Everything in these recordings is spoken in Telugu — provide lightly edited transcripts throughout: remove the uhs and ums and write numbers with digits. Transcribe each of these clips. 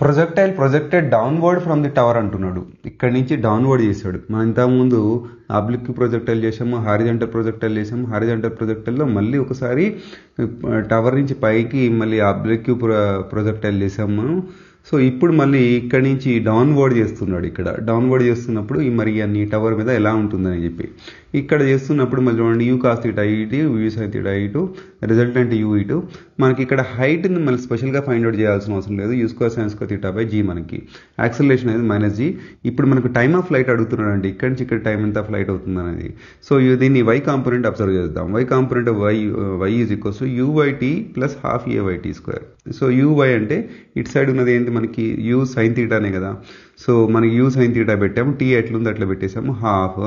Projectile projected downward from the tower అంటున్నాడు. ఇక్కడి నుంచి డౌన్వర్డ్ చేశాడు. మనం ఇంతకుముందు అబ్లిక్ ప్రొజెక్టైల్ చేసాము, హారిజాంటల్ ప్రొజెక్టైల్ చేసాము. హారిజాంటల్ ప్రొజెక్టైల్లో మళ్ళీ ఒకసారి టవర్ నుంచి పైకి మళ్ళీ అబ్లిక్ ప్రొజెక్టైల్ చేసాము. సో ఇప్పుడు మళ్ళీ ఇక్కడి నుంచి డౌన్వర్డ్ చేస్తున్నాడు. ఇక్కడ డౌన్వర్డ్ చేస్తున్నప్పుడు ఈ మరి అన్ని టవర్ మీద ఎలా ఉంటుందని చెప్పి ఇక్కడ చేస్తున్నప్పుడు మళ్ళీ చూడండి, యూ కాస్ థీటా ఇటు, యూ సైన్ థీటా ఇటు, రిజల్టెంట్ యూ ఇటు. మనకి ఇక్కడ హైట్ని మళ్ళీ స్పెషల్గా ఫైండ్ అవుట్ చేయాల్సిన అవసరం లేదు. U square sin square theta by g. మనకి యాక్సలరేషన్ అనేది -g. ఇప్పుడు మనకు టైమ్ ఆఫ్ ఫ్లైట్ అడుగుతున్నాడు అండి, ఇక్కడి నుంచి ఇక్కడ టైం ఎంత ఫ్లైట్ అవుతుంది అనేది. సో దీన్ని y కాంపోనెంట్ అబ్జర్వ్ చేద్దాం. y component y is equals to uyt plus half ayt square. So uy అంటే ఇటు సైడ్ ఉన్నది ఏంటి, మనకి u సైన్ థీటానే కదా. సో మనకి u సైన్ థీటా పెట్టాము, t ఎట్లుంది అట్లా పెట్టేసాము, హాఫ్.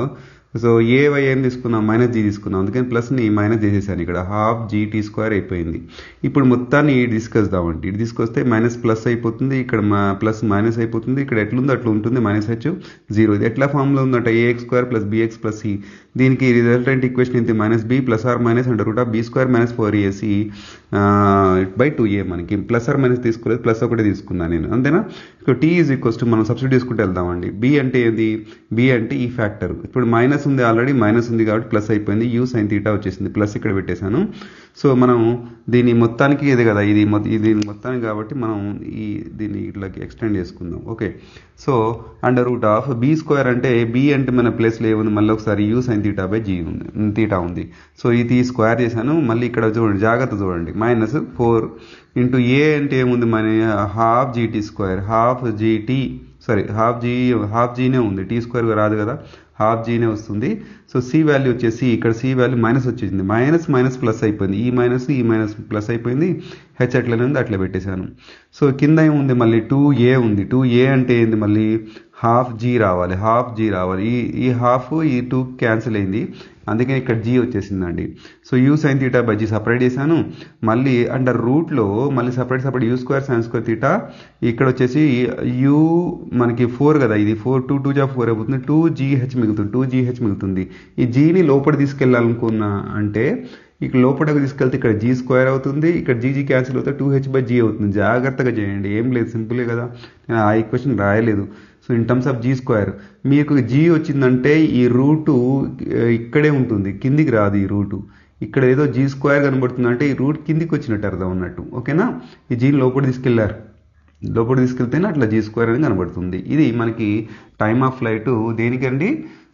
సో ay ఏం తీసుకున్నాం, -g తీసుకున్నాం, అందుకని ప్లస్ని మైనస్ చేసేసాను. ఇక్కడ హాఫ్ gt స్క్వేర్ అయిపోయింది. ఇప్పుడు మొత్తాన్ని ఇటు తీసుకొస్తామండి. ఇటు తీసుకొస్తే మైనస్ ప్లస్ అయిపోతుంది, ఇక్కడ ప్లస్ మైనస్ అయిపోతుంది, ఇక్కడ ఎట్లుందో అట్లా ఉంటుంది, -h0. ఇది ఎట్లా ఫామ్లో ఉందంట, ax square plus bx plus c. దీనికి రిజల్టెంట్ ఈక్వేషన్ ఏంటి, -b plus or minus √b square minus 4ac by 2a. మనకి ప్లస్ ఆర్ మైనస్ తీసుకోలేదు, ప్లస్ ఒకటే తీసుకున్నాను నేను, అంతేనా. ఇక్కడ t ఈజ్ ఈక్వల్స్ టు మనం సబ్స్టిట్యూట్ చేసుకుంటూ వెళ్దామండి. b అంటే ఏంది, b అంటే ఈ ఫ్యాక్టర్. ఇప్పుడు మైనస్ ఉంది, ఆల్రెడీ మైనస్ ఉంది కాబట్టి ప్లస్ అయిపోయింది, u సైన్ థీటా వచ్చేసింది, ప్లస్ ఇక్కడ పెట్టేశాను. సో మనం దీని మొత్తానికి ఇది కదా, ఇది మొత్తానికి కాబట్టి మనం దీన్ని ఇట్లకి ఎక్స్టెండ్ చేసుకుందాం. ఓకే, సో √b స్క్వేర్ అంటే b అంటే మన ప్లేస్లో ఏముంది, మళ్ళీ ఒకసారి u sine theta by g ఉంది, థీటా ఉంది. సో ఇది స్క్వేర్ చేశాను. మళ్ళీ ఇక్కడ చూడండి, జాగ్రత్త చూడండి, -4 ఇంటూ a అంటే ఏముంది, మన హాఫ్ gt స్క్వేర్, హాఫ్ జీనే ఉంది, టీ స్క్వేర్ రాదు కదా, హాఫ్ జీనే వస్తుంది. సో సి వాల్యూ వచ్చేసి ఇక్కడ సి వాల్యూ మైనస్ వచ్చేసింది, మైనస్ ప్లస్ అయిపోయింది, ఈ మైనస్ ప్లస్ అయిపోయింది, హెచ్ ఎట్లనే ఉంది అట్లా పెట్టేశాను. సో కింద ఏముంది, మళ్ళీ 2a ఉంది. 2a అంటే ఏంది, మళ్ళీ హాఫ్ జీ రావాలి. ఈ హాఫ్ ఈ 2 క్యాన్సిల్ అయింది, అందుకని ఇక్కడ g వచ్చేసిందండి. So u sine theta by g separate చేశాను. మళ్ళీ అండర్ రూట్లో మళ్ళీ separate you square sin square theta. ఇక్కడ వచ్చేసి u మనకి 4 కదా, ఇది 2 2 జా 4 అయిపోతుంది, 2gh మిగులుతుంది. ఈ జీని లోపల తీసుకెళ్ళాలనుకున్నా అంటే ఇక్కడ లోపలికి తీసుకెళ్తే ఇక్కడ g స్క్వేర్ అవుతుంది, ఇక్కడ g క్యాన్సిల్ అవుతుంది, 2h/g అవుతుంది. జాగ్రత్తగా చేయండి, ఏం లేదు, సింపులే కదా, నేను ఆ ఈక్వేషన్ రాయలేదు. So in terms of g square మీకు g వచ్చిందంటే ఈ రూటు ఇక్కడే ఉంటుంది, కిందికి రాదు. ఈ రూటు ఇక్కడ ఏదో g స్క్వేర్ కనబడుతుంది అంటే ఈ రూట్ కిందికి వచ్చినట్టు అర్థం అన్నట్టు. ఓకేనా, ఈ జీని లోపలికి తీసుకెళ్తేనే అట్లా g స్క్వేర్ అని కనబడుతుంది. ఇది మనకి టైమ్ ఆఫ్ ఫ్లైట్ దేనికండి,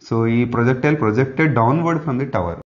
సో ఈ projectile projected downward from the tower.